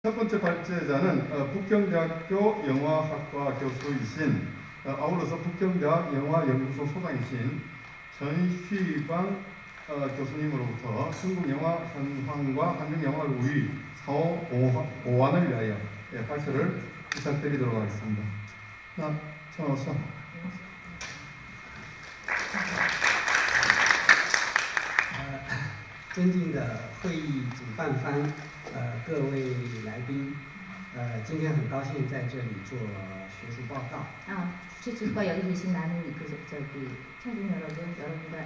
첫 번째 발제자는 북경대학교 영화학과 교수이신 아울러서 북경대학 영화연구소 소장이신 전휘광 교수님으로부터 중국 영화 현황과 한국 영화 우위 사후 보완을 위하여 발표를 부탁드리도록 하겠습니다. 천호서. 尊敬的会议主办方，各位来宾，今天很高兴在这里做学术报告。 주최 측과 여기 계신 많은 청중 여러분과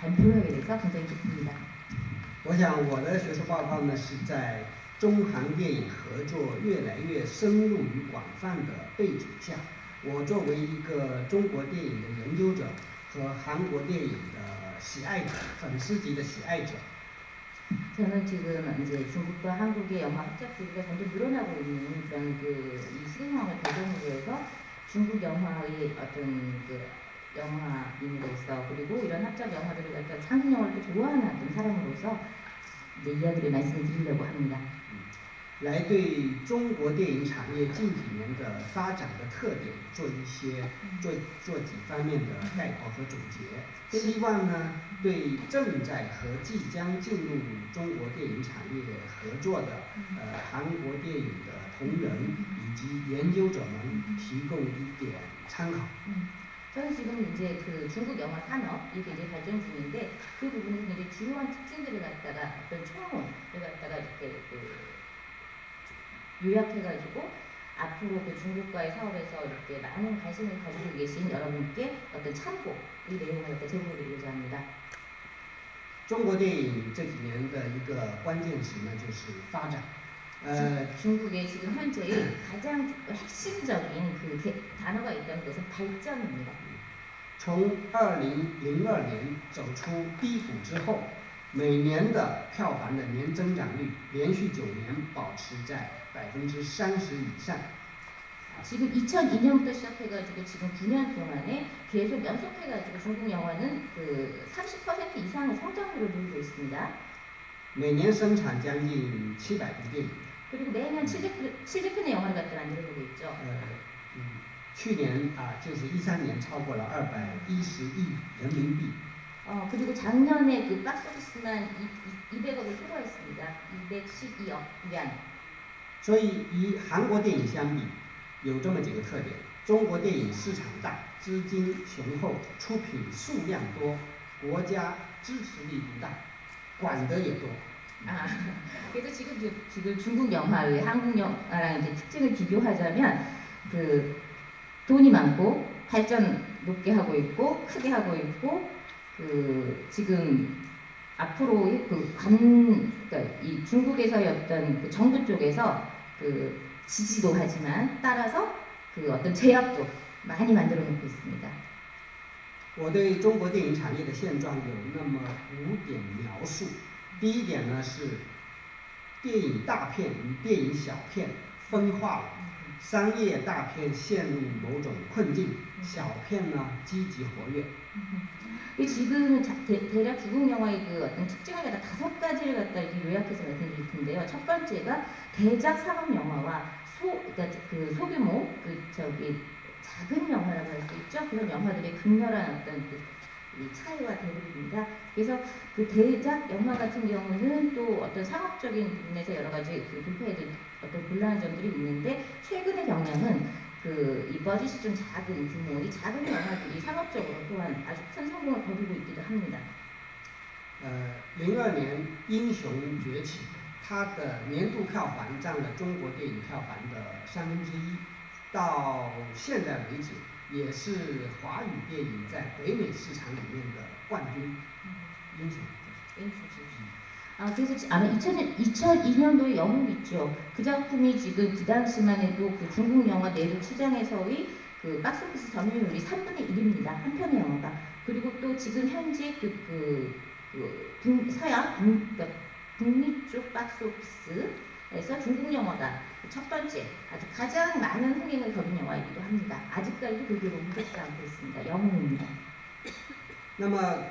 발표를 하게 돼서 굉장히 기쁩니다. 我想我的学术报告呢是在中韩电影合作越来越深入与广泛的背景下，我作为一个中国电影的研究者和韩国电影的喜爱者、粉丝级的喜爱者。 저는 지금 이제 중국과 한국의 영화 합작 기회가 점점 늘어나고 있는 그런 이 시대 상황을 배경으로 해서 중국 영화의 어떤 영화인으로서 그리고 이런 합작 영화들을 갖다 한국 영화를 좋아하는 어떤 사람으로서 이제 이야기를 말씀드리려고 합니다. 来对中国电影产业近几年的发展的特点做几方面的概括和总结，希望呢对正在和即将进入中国电影产业合作的韩国电影的同仁以及研究者们提供一点参考。 저는 지금 이제 중국 영화 산업이 이제 발전 중인데 그 부분에서 이제 주요한 특징들을 갖다가 어떤 총론을 갖다가 이렇게 요약해가지고 앞으로 중국과의 사업에서 이렇게 많은 관심을 가지고 계신 여러분께 어떤 참고 이 내용을 갖다 제공해드리고자 합니다. 中国电影这几年的一个关键词呢就是发展。 중국의 지금 현재의 가장 핵심적인 단어가 있다는 것은 발전입니다. 从2002年走出低谷之后，每年的票房的年增长率连续9年保持在30%以上。 지금 2002년부터 시작해가지고 지금 9년 동안에 계속 연속해가지고 중국 영화는 30% 이상의 성장률을 보이고 있습니다. 每年生产将近700部电影。 그리고 매년 700편의 영화를 갖다 만들어내고 있죠. 去年就是13年超过了210亿人民币。 그리고 작년에 박스오피스만 200억을 초과했습니다. 212억 위안. 所以与韩国电影相比，有这么几个特点：中国电影市场大，资金雄厚，出品数量多，国家支持力度大，管得也多。 그래서 지금 중국 영화의 한국 영화랑 이제 특징을 비교하자면 돈이 많고 발전 높게 하고 있고 크게 하고 있고 지금 앞으로 그러니까 이 중국에서의 어떤 정부 쪽에서 지지도 하지만 따라서 어떤 제약도 많이 만들어 놓고 있습니다. 我对中国电影产业的现状有那么5点描述。 第一点呢是电影大片与电影小片分化了，商业大片陷入某种困境，小片呢积极活跃。 지금 대략 중국 영화의 어떤 특징을 갖다 5가지를 갖다 이렇게 요약해서 말씀드릴 텐데요. 첫 번째가 대작 상업 영화와 그러니까 소규모 작은 영화라고 할 수 있죠. 그런 영화들의 극렬한 어떤 이 차이와 대립입니다. 그래서 대작 영화 같은 경우는 또 어떤 상업적인 부분에서 여러 가지 불패해진 어떤 곤란한 점들이 있는데 최근의 경향은 이 버짓이 좀 작은 규모, 이 작은 영화들이 상업적으로 또한 아주 큰 성공을 거두고 있기도 합니다. 02年《英雄崛起》，它的年度票房占了中国电影票房的1/3，到现在为止。 也是华语电影在北美市场里面的冠军。英雄。 그래서 아마 2002년도에 영웅 있죠. 그 작품이 지금 그 당시만 해도 중국 영화 내륙 시장에서의 박스오피스 점유율이 3분의 1입니다. 한 편의 영화가. 그리고 또 지금 현재 그러니까 북미 쪽 박스오피스에서 중국 영화가 첫 번째, 아주 가장 많은 흥행을 거둔 영화이기도 합니다. 아직까지도 그게 멈추지 않고 있습니다. 영웅입니다. 那么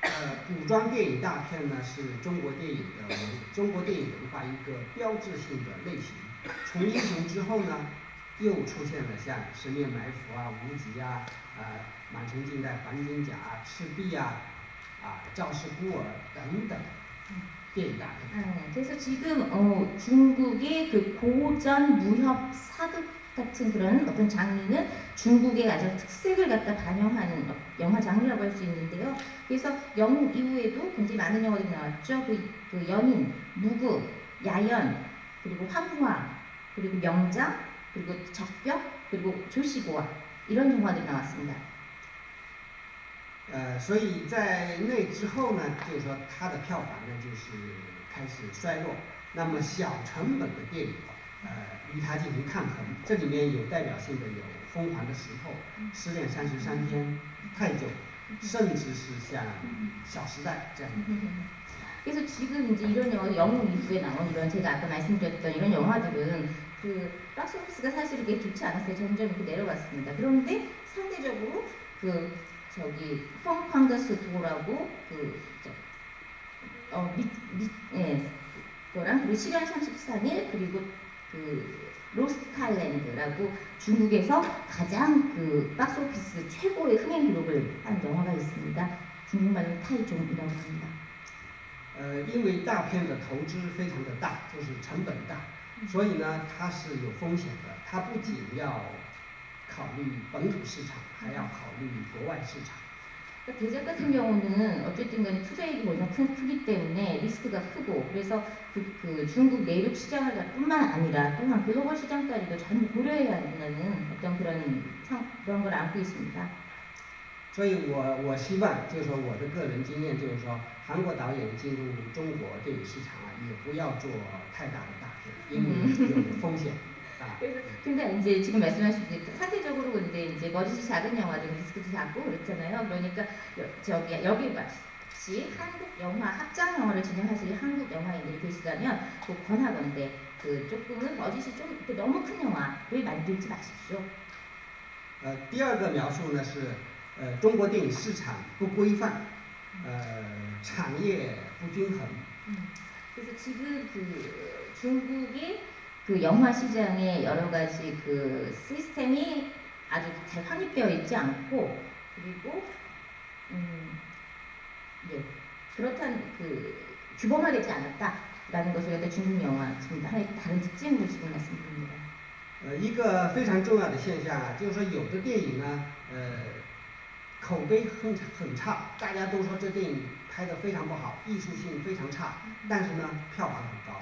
古装电影大片呢是中国电影文化一个标志性的类型。从英雄之后呢，又出现了像《十面埋伏》啊、无极啊、满城尽带黄金甲、赤壁啊、赵氏孤儿等等电影大片。 그래서 지금 중국의 그 고전 무협 사극 같은 그런 어떤 장르는 중국의 가장 특색을 갖다 반영하는 영화 장르라고 할 수 있는데요. 그래서 영국 이후에도 굉장히 많은 영화들이 나왔죠. 그 연인, 무구, 야연, 그리고 황후화, 그리고 명장, 그리고 적벽, 그리고 조시고아 이런 영화들이 나왔습니다. 所以在那之后呢，就是说它的票房呢就是开始衰落。那么小成本的电影，与它进行抗衡。这里面有代表性的有《疯狂的石头》、《失恋33天》、《泰囧》，甚至是像《小时代》这样的。 그래서 지금 이제 이런 영화, 영웅 이후에 나온 이런 제가 아까 말씀드렸던 이런 영화들은 그 박스오피스가 사실 이렇게 좋지 않았어요. 점점 이렇게 내려갔습니다. 그런데 상대적으로 그 저기 펑팡더스도라고 그거랑 그리고 7월 33일 그리고 그 로스트 칼랜드라고 중국에서 가장 그 박스오피스 최고의 흥행 기록을 한 영화가 있습니다. 중국말로 타이종이라고 합니다. 因为大片的投资非常的大，就是成本大，所以呢它是有风险的。它不仅要考虑本土市场，还要考虑国外市场。 대작 같은 경우는 어쨌든 간에 투자액이 워낙 크기 때문에 리스크가 크고 그래서 그 중국 내륙 시장을 뿐만 아니라 또한 글로벌 시장까지도 전부 고려해야 한다는 어떤 그런 걸 안고 있습니다. 所以我希望就是说我的个人经验就是说，韩国导演进入中国电影市场也不要做太大的大片，因为有风险。 그래서 근데 이제 지금 말씀하신 상대적으로 근데 이제 머릿이 작은 영화들 리스크도 작고 그렇잖아요. 그러니까 저기 여기 같이 한국 영화 합작 영화를 진행하실 한국 영화인들이 계시다면 꼭 권하건대 그 조금은 머릿이 좀 너무 큰 영화를 만들지 마십시오. 第二个描述呢是中国电影市场不规范，产业不均衡。 그래서 지금 그 중국의 그 영화 시장의 여러 가지 그 시스템이 아주 잘 확립되어 있지 않고 그리고 그렇다는 그 규범화되지 않았다라는 것을 갖다 중국 영화 지금 하나의 다른 특징으로 지금 말씀드립니다. 一个非常重要的现象啊，就是说有的电影呢，口碑很差，大家都说这电影拍得非常不好，艺术性非常差，但是呢票房很高。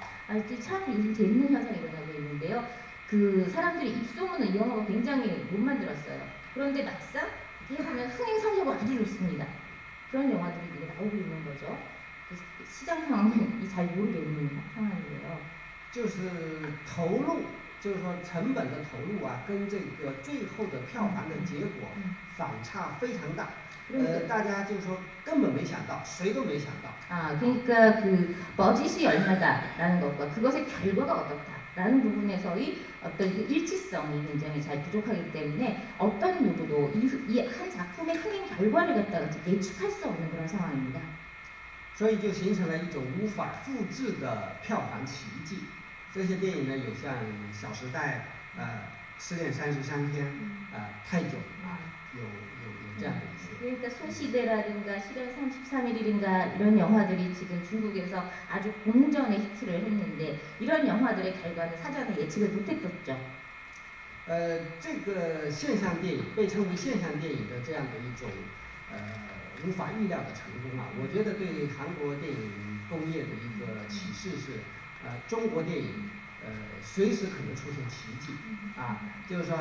참 요즘 재밌는 현상이 일어나고 있는데요. 그 사람들이 입소문은 이 영화가 굉장히 못 만들었어요. 그런데 막상 해보면 흥행 성적은 아주 좋습니다. 그런 영화들이 이제 나오고 있는 거죠. 시장 상황은 잘 모르게 있는 상황이에요. 就是投入，就是说成本的投入啊，跟这个最后的票房的结果反差非常大。 大家就是说根本没想到，谁都没想到。 그러니까 그 버짓이 얼마다라는 것과 그것의 결과가 어떻다라는 부분에서의 어떤 그 일치성이 굉장히 잘 부족하기 때문에 어떤 누구도 이 한 작품의 흥행 결과를 갖다가 예측할 수 없는 그런 상황입니다. 所以就形成了一种无法复制的票房奇迹。这些电影呢，有像《小时代》、失恋33天、泰囧有这样的一些。 그러니까 소시대라든가 7월 33일이든가 이런 영화들이 지금 중국에서 아주 공전의 히트를 했는데 이런 영화들의 결과는 사전에 예측을 못했었죠. 这个现象电影被称为现象电影的这样的一种无法预料的成功啊，我觉得对韩国电影工业的一个启示是，中国电影随时可能出现奇迹啊，就是说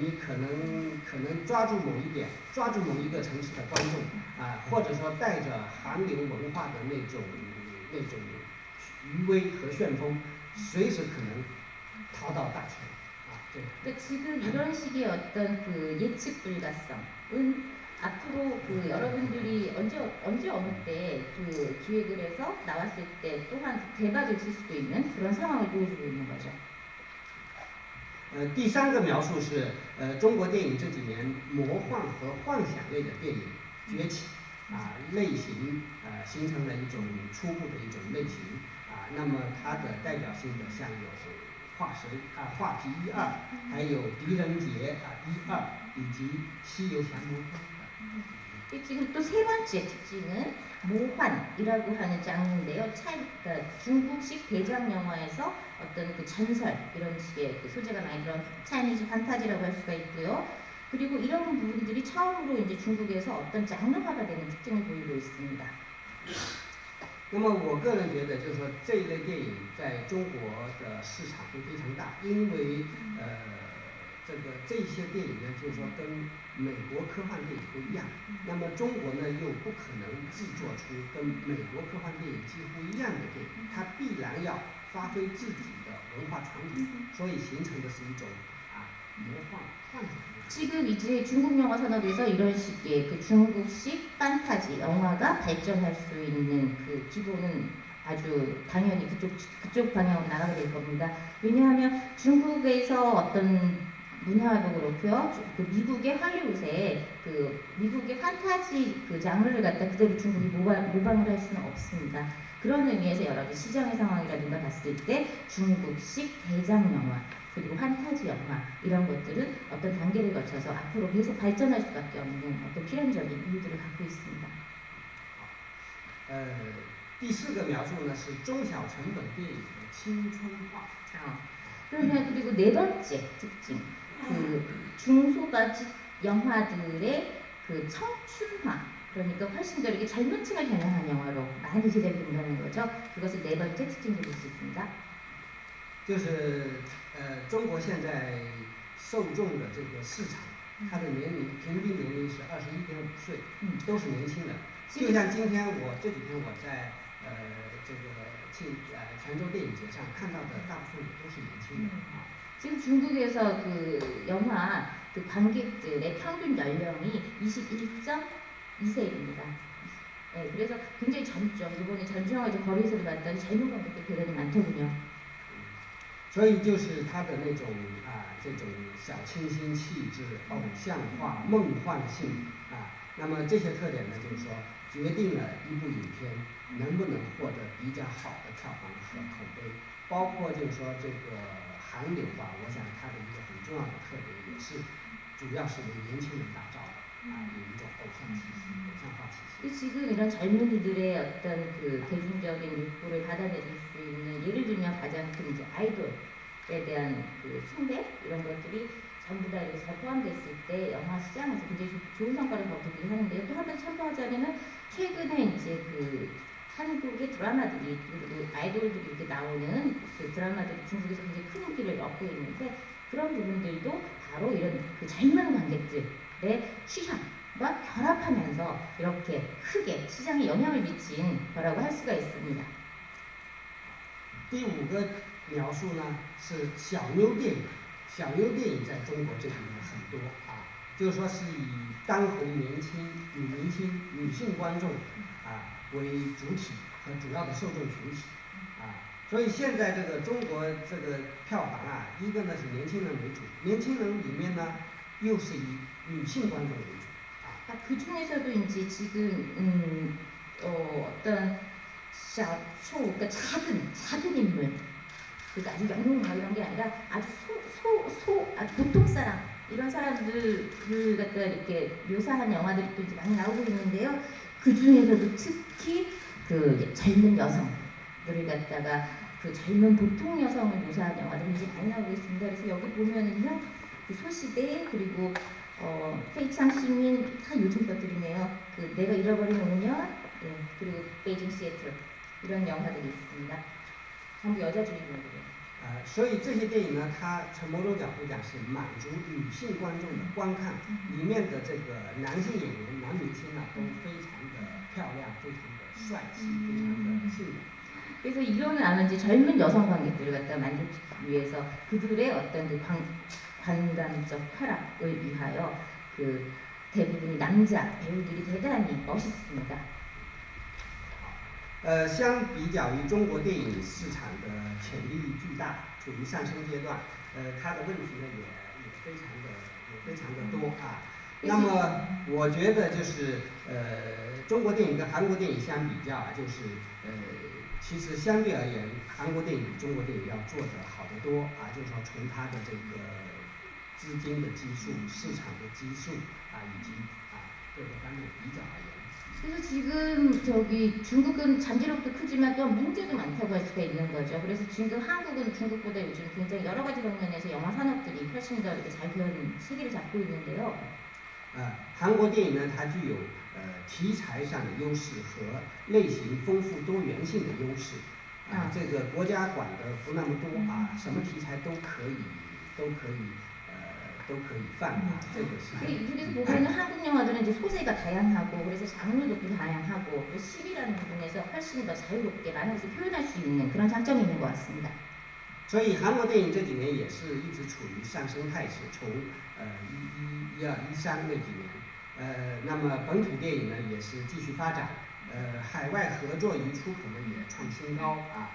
你可能抓住某一点，抓住某一个城市的观众啊，或者说带着韩流文化的那种余威和旋风，随時可能淘到大钱啊。对。 그러니까 지금 이런 식의 어떤 그 예측 불가성은 앞으로 그 여러분들이 언제 어느 때 그 기획을 해서 나왔을 때 또한 대박을 칠 수도 있는 그런 상황을 보여주고 있는 거죠. 第三个描述是中国电影这几年魔幻和幻想类的电影崛起。类型形成了一种初步的一种类型那么它的代表性的像有画皮1、2，还有狄仁杰1、2，以及西游降魔篇。 지금 또 세 번째 특징은 모환이라고 하는 장르인데요. 그러니까 중국식 대작 영화에서 어떤 그 전설 이런 식의 그 소재가 많이 들어간 차이니즈 판타지라고 할 수가 있고요. 그리고 이런 부분들이 처음으로 이제 중국에서 어떤 장르화가 되는 특징을 보이고 있습니다. 那么我个人觉得，就是说这一类电影在中国的市场会非常大，因为这些电影呢，就是说跟美国科幻电影不一样。那么中国呢，又不可能制作出跟美国科幻电影几乎一样的电影，它必然要发挥自己的文化传统，所以形成的是一种魔幻幻想。 지금 이제 중국 영화 산업에서 이런 식의 그 중국식 판타지 영화가 발전할 수 있는 그 기본은 아주 당연히 그쪽 방향으로 나가게 될 겁니다. 왜냐하면 중국에서 어떤 문화도 그렇고요. 그 미국의 할리우드에 그 미국의 판타지 그 장르를 갖다 그대로 중국이 모방을 할 수는 없습니다. 그런 의미에서 여러 가지 시장의 상황이라든가 봤을 때 중국식 대작 영화 그리고 판타지 영화 이런 것들은 어떤 단계를 거쳐서 앞으로 계속 발전할 수밖에 없는 어떤 필연적인 이유들을 갖고 있습니다. 第4个描述呢是中小成本电影的青春化。 그러면 그리고 네 번째 특징 그 중소버짓 영화들의 그 청춘화 그러니까 훨씬 더 이렇게 젊은 층을 겨냥한 영화로 많이 제작이 된다는 거죠. 그것을 네 번째 특징으로 볼 수 있습니다. 就是中国现在受众的这个市场，它的年龄平均年龄是21.5岁，都是年轻人。就像今天这几天我在这个泉州电影节上看到的，大部分也都是年轻人지금 중국에서 그 영화 그 관객들의 평균 연령이 21.2세입니다. 네, 그래서 굉장히 젊죠. 이번에 전주영화 이제 거리에서도 봤더니 젊은 관객들 대단히 많더군요. 所以就是他的那种这种小清新气质、偶像化、梦幻性那么这些特点呢，就是说决定了一部影片能不能获得比较好的票房和口碑，包括就是说这个韩流吧，我想它的一个很重要的特点也是主要是为年轻人打造的有一种偶像气息、偶像化气息。 지금 이런 젊은이들의 어떤 그 대중적인 욕구를 받아내줄 수 있는 예를 들면 가장 큰 이제 아이돌에 대한 그 숭배 이런 것들이 전부 다 이렇게 잘 포함됐을 때 영화 시장에서 굉장히 좋은 성과를 거두긴 하는데요. 또 한 번 참고하자면은 최근에 이제 그 한국의 드라마들이 그리고 아이돌들이 이렇게 나오는 그 드라마들이 중국에서 굉장히 큰 인기를 얻고 있는데 그런 부분들도 바로 이런 그 젊은 관객들의 취향과 결합하면서 이렇게 크게 시장에 영향을 미친 거라고 할 수가 있습니다. 第5个描述呢是小妞电影。小妞电影在中国这里面很多就是说是以当红年轻女明星、女性观众为主体和主要的受众群体所以现在这个中国这个票房一个呢是年轻人为主，年轻人里面呢又是以女性观众为主그 중에서도 이제 지금 어떤 초 그러니까 작은 인물 그러니까 아주 영웅 이런 게 아니라 아주 보통 사람 이런 사람들을 갖다 이렇게 묘사한 영화들이 또 이제 많이 나오고 있는데요. 그 중에서도 특히 그 젊은 여성들을 갖다가 그 젊은 보통 여성을 묘사한 영화들이 이제 많이 나오고 있습니다. 그래서 여기 보면은요, 그 소시대 그리고 페이창 시민 다 요즘 것들이네요. 그 내가 잃어버린 5년 그리고 베이징 시애틀 이런 영화들이 있습니다. 전부 여자 주인공들이에요. 所以这些电影呢，它从某种角度讲是满足女性观众的观看，里面的这个男性演员、男明星都非常的漂亮、非常的帅气、非常的性感。 그래서 이거는 아마 이제 젊은 여성 관객들을 갖다 만족시키기 위해서 그들의 어떤 그 관광적 쾌락을 위하여 그 대부분이 남자 배우들이 대단히 멋있습니다. 相比较于中国电影市场的潜力巨大，处于上升阶段，它的问题呢也非常的多那么我觉得就是中国电影跟韩国电影相比较啊，就是其实相对而言，韩国电影比中国电影要做得好得多啊，就是说从它的这个资金的基数、市场的基数啊，以及各个方面比较而言。 그래서 지금 저기 중국은 잠재력도 크지만 또 문제도 많다고 할 수가 있는 거죠. 그래서 지금 한국은 중국보다 요즘 굉장히 여러 가지 방면에서 영화 산업들이 훨씬 더 이렇게 잘 되는 시기를 잡고 있는데요. 韩国电影呢，它具有题材上的优势和类型丰富多元性的优势。这个国家管的不那么多啊，什么题材都可以放啊，这个是。 이쪽에서 보면은 한국 영화들은 이제 소재가 다양하고 그래서 장르도 또 다양하고 또 시기라는 부분에서 훨씬 더 자유롭게 많은 것을 표현할 수 있는 그런 장점이 있는 것 같습니다. 所以韩国电影这几年也是一直处于上升态势，从12、13那几年，那么本土电影呢也是继续发展，海外合作与出口呢也创新高啊，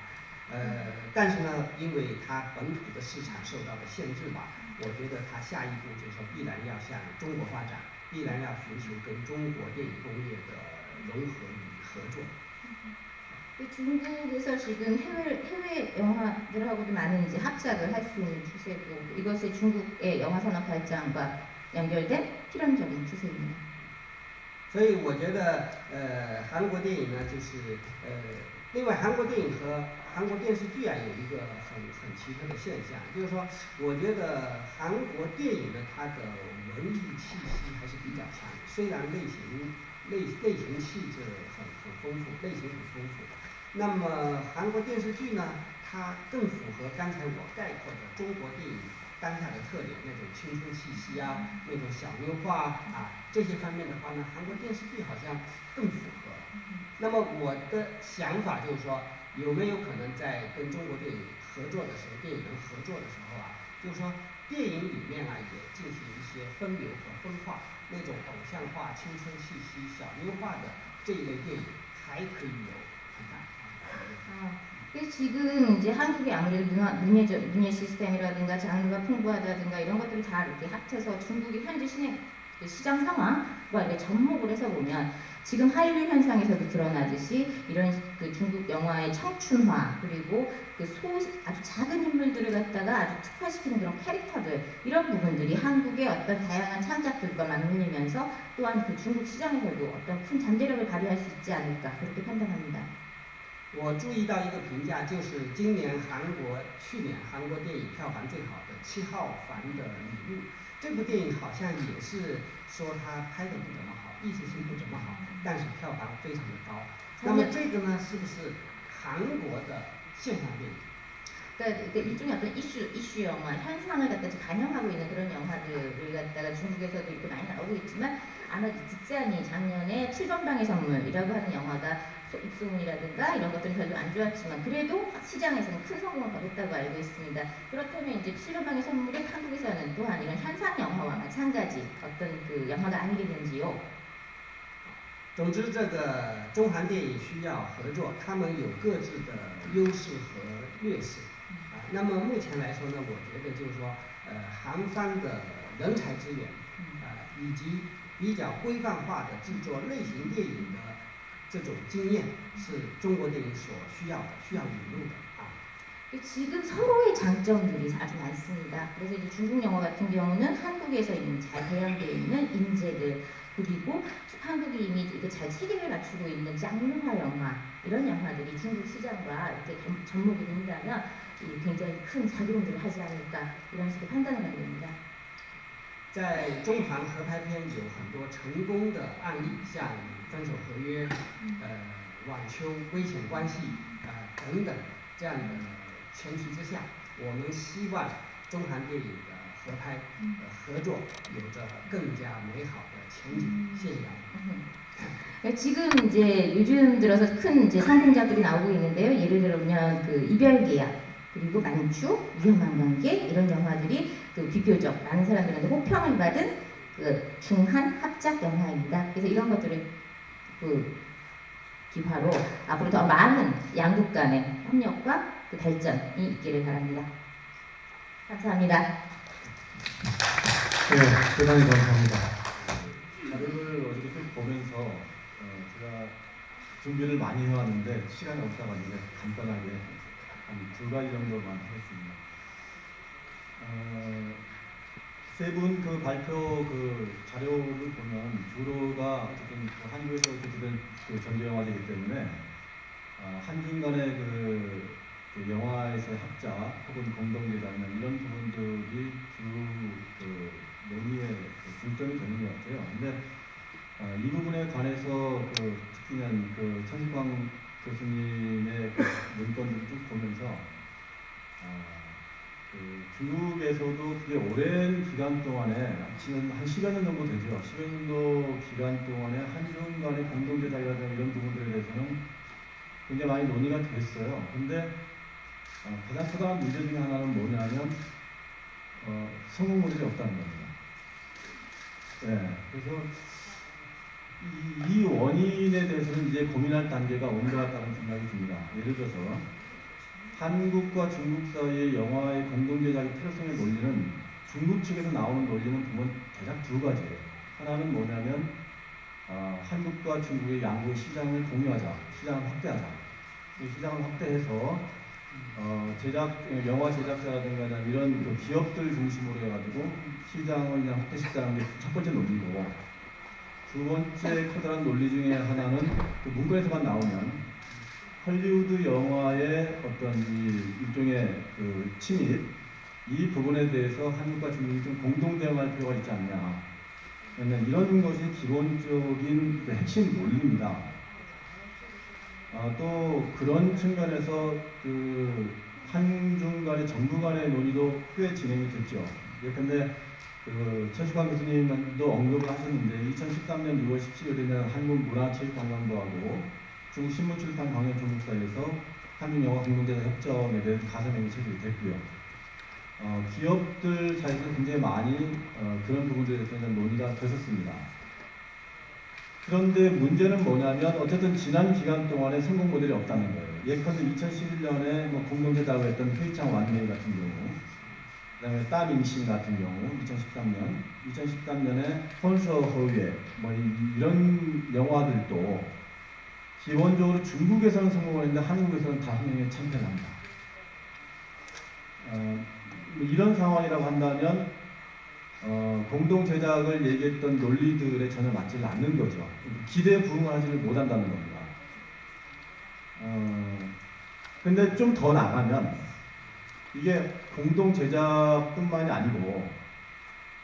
但是呢，因为它本土的市场受到的限制吧，我觉得它下一步就是说必然要向中国发展，必然要寻求跟中国电影工业的融合与合作。 중국에서 지금 해외 영화들하고도 많은 이제 합작을 할 수 있는 추세고 이것이 중국의 영화 산업 발전과 연결된 필연적인 추세입니다. 所以我觉得韩国电影呢，就是另外韩国电影和韩国电视剧啊有一个很奇特的现象，就是说，我觉得韩国电影呢它的文艺气息还是比较强，虽然类型气质很丰富，类型很丰富。 那么韩国电视剧呢，它更符合刚才我概括的中国电影当下的特点，那种青春气息啊，那种小妞话啊，这些方面的话呢，韩国电视剧好像更符合。那么我的想法就是说，有没有可能在跟中国电影合作的时候，电影人合作的时候啊，就是说电影里面啊也进行一些分流和分化，那种偶像化、青春气息、小妞化的这一类电影还可以有很大。 그래서 지금 이제 한국이 아무래도 문예 시스템이라든가 장르가 풍부하다든가 이런 것들을 다 이렇게 합쳐서 중국의 현재 시장 상황과 이렇게 접목을 해서 보면 지금 한류 현상에서도 드러나듯이 이런 그 중국 영화의 청춘화 그리고 아주 작은 인물들을 갖다가 아주 특화시키는 그런 캐릭터들 이런 부분들이 한국의 어떤 다양한 창작들과 맞물리면서 또한 그 중국 시장에서도 어떤 큰 잠재력을 발휘할 수 있지 않을까 그렇게 판단합니다. 我注意到一个评价，就是去年韩国电影票房最好的《7号房的礼物》，这部电影好像也是说它拍的不怎么好，艺术性不怎么好，但是票房非常的高。那么这个呢，是不是韩国的现象电影？ 그러니까 일종의 어떤 이슈 영화, 현상을 갖다 반영하고 있는 그런 영화들을 갖다가 중국에서도 이렇게 많이 나오고 있지만 아마 듣지 않니 작년에 7번 방의 선물이라고 하는 영화가 입소문이라든가 이런 것들은 별로 안 좋았지만 그래도 시장에서는 큰 성공을 거뒀다고 알고 있습니다. 그렇다면 이제 7번 방의 선물이 한국에서는 또한 이런 현상 영화와 마찬가지 어떤 그 영화가 아니겠는지요? 总之，这个中韩电影需要合作，他们有各自的优势和劣势。 那么目前来说呢，我觉得就是说，韩方的人才资源，以及比较规范化的制作类型电影的这种经验，是中国电影所需要的，需要引入的啊。 지금 서로의 장점들이 아주 많습니다. 그래서 이제 중국 영화 같은 경우는 한국에서 이미 잘 대양되어 있는 인재들 그리고 한국이 이미 이렇게 잘 체계를 갖추고 있는 장르화 영화 이런 영화들이 중국 시장과 이렇게 접목이 된다면 굉장히 큰 작용들을 하지 않을까 이런 식의 판단을 하게 됩니다. 在中韩合拍片有很多成功的案例，像分手合约、网秋、危险关系等等这样的前提之下，我们希望中韩电影的合拍合作有着更加美好的前景。谢谢大家。 지금 이제 요즘 들어서 큰 이제 성공작들이 나오고 있는데요. 예를 들면 그 이별 계약 그리고 만추, 위험한 관계 이런 영화들이 그 비교적 많은 사람들한테 호평을 받은 그 중한 합작 영화입니다. 그래서 이런 것들을 그 기화로 앞으로 더 많은 양국 간의 협력과 그 발전이 있기를 바랍니다. 감사합니다. 네, 대단히 감사합니다. 제가 준비를 많이 해왔는데 시간이 없다가 이제 간단하게 한 2가지 정도만 하겠습니다. 세 분 그 발표 그 자료를 보면 주로가 어쨌든 그 한국에서 개최된 그 전개영화제이기 때문에 한중 간의 그 영화에서의 합작 혹은 공동제작이나 이런 부분들이 그 논의의 중점이 되는 것 같아요. 근데 이 부분에 관해서 특히는 그 천식광 교수님의 그 문건들을 쭉 보면서 중국에서도 되게 오랜 기간 동안에 지금 한 10여 년 정도 되죠. 10여 년 정도 기간 동안에 한중 간의 공동제작이라든가 이런 부분들에 대해서는 굉장히 많이 논의가 됐어요. 근데 가장 커다란 문제 중에 하나는 뭐냐면 성공 모델이 없다는 겁니다. 네, 그래서 이 원인에 대해서는 이제 고민할 단계가 온 것 같다는 생각이 듭니다. 예를 들어서 한국과 중국 사이의 영화의 공동제작의 필요성의 논리는 중국 측에서 나오는 논리는 보면 대략 2가지예요. 하나는 뭐냐면 한국과 중국의 양국의 시장을 공유하자, 시장을 확대하자. 이 시장을 확대해서 영화 제작자라든가 이런 그 기업들 중심으로 해가지고 시장을 그냥 확대시키자는 게 첫 번째 논리고, 두 번째 커다란 논리 중에 하나는 그 문건에서만 나오면 헐리우드 영화의 어떤 일종의 그 침입, 이 부분에 대해서 한국과 중국이 좀 공동 대응할 필요가 있지 않냐. 이런 것이 기본적인 그 핵심 논리입니다. 또 그런 측면에서 그 한중 간의 정부 간의 논의도 꽤 진행이 됐죠. 예컨대 그 천식광 교수님도 언급을 하셨는데 2013년 6월 17일에는 한국문화체육관광부하고 중국 신문출판 광역총국 사이에서 한중영화 공동제작 협정에 대한 가서명이 체결이 됐고요. 기업들 사이에서 굉장히 많이 그런 부분들에 대해서 논의가 됐었습니다. 그런데 문제는 뭐냐면 어쨌든 지난 기간 동안에 성공 모델이 없다는 거예요. 예컨대 2011년에 공동제작을 했던 페이창 완메이 같은 경우, 그 다음에 따밍신 같은 경우 2013년에 펀서 허위에 이런 영화들도 기본적으로 중국에서는 성공을 했는데 한국에서는 다 흥행에 참패를 합니다. 이런 상황이라고 한다면 공동 제작을 얘기했던 논리들에 전혀 맞지 않는 거죠. 기대에 부응을 하지를 못한다는 겁니다. 근데 좀 더 나가면 이게 공동 제작뿐만이 아니고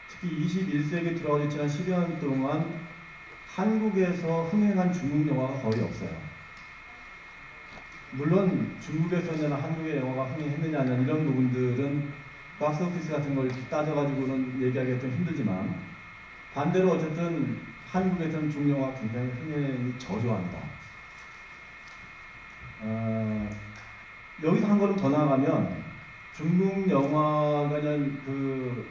특히 21세기 들어가기 지난 10여 년 동안 한국에서 흥행한 중국 영화가 거의 없어요. 물론 중국에서는 한국의 영화가 흥행했느냐는 이런 부분들은 박스오피스 같은 걸 따져가지고는 얘기하기가 좀 힘들지만, 반대로 어쨌든 한국에서는 중국 영화가 굉장히 흥행이 저조합니다. 여기서 한 걸음 더 나아가면 중국 영화가는 그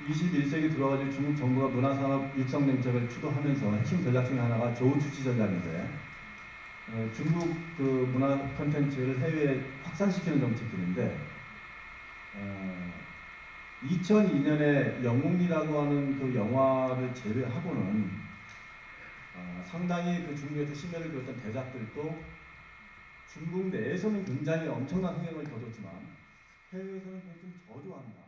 21세기 들어가지고 중국 정부가 문화산업 육성정책을 추도하면서 핵심 전략 중에 하나가 조우추치 전략인데, 중국 그 문화 콘텐츠를 해외에 확산시키는 정책들인데, 2002년에 영웅이라고 하는 그 영화를 제외하고는 상당히 그 중국에서 심혈을 기울였던 대작들도 중국 내에서는 굉장히 엄청난 흥행을 거뒀지만 해외에서는 좀 저조합니다.